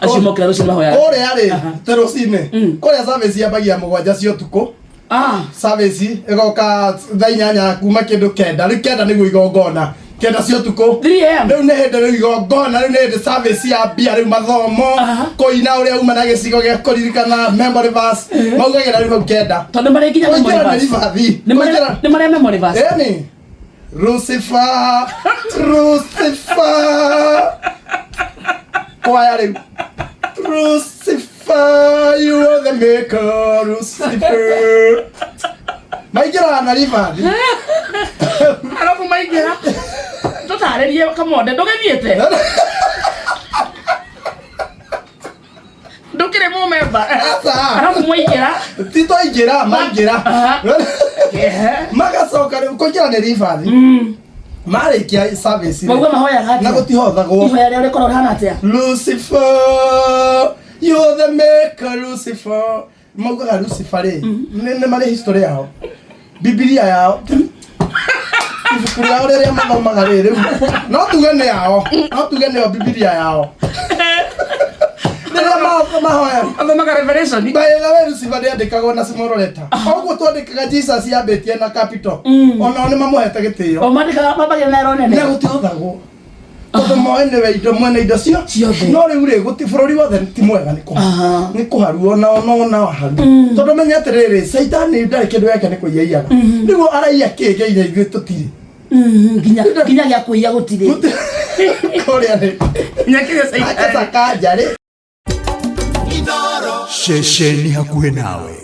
acio mokira rucio mahoya kore ari terocine kore service yabagia mugwanja cio tuko service igoka thainyanya kuma kindu kenda ri kenda niguo igongona kenda cio tuko 3am riu ne hende riu igongona riu ne service ya bia riu mathomo koina uria uma na gicigo gia kuririkana memory verse maugagira riu kenda tondu mari nginya memory verse ni mari memory verse eni Lucifer Choir riu Lucifer, you are the maker, Lucifer. Maigira na rivathi. Alafu maigira. Tutarerie kamonde ndugithiete. Ndukire mu member. Alafu maigira. Tito igira, maigira. Magacoka riu kugira ni rivathi. Marikia service. Mauga mahoya gati. Na gutihothagwo. Ihoya ria rikoro hana atia. Lucifer, you're the maker, Lucifer. Mauga Lucifer ri. Ne mari history yao. Biblia yao. Ibuku yao ria mathomaga riri. No tuge ne yao. No tuge ne Biblia yao. Mahoya. Athomaga Revelation. Bae Lucifer andikagwo na small letter. Oguo twandikaga Jesus yambetie na capital. Ona oni mamuhete gitio. O mandikaga mabagira na ero nene. Ne gutiothagwo. Todo moene we indo mwene indo cio. No riu ri guti bururi wothe ti mwega ni kuharuo na haru. Todo menya atiriri Saitani ndari kindu yake ni kuiyaga. Riu araiya kige ire ithu tutiri. Ginya gya kuiya gutiri. Korea ni. Nyakire Saitani. Akasaka jari. Shesheni hakuhe nawe.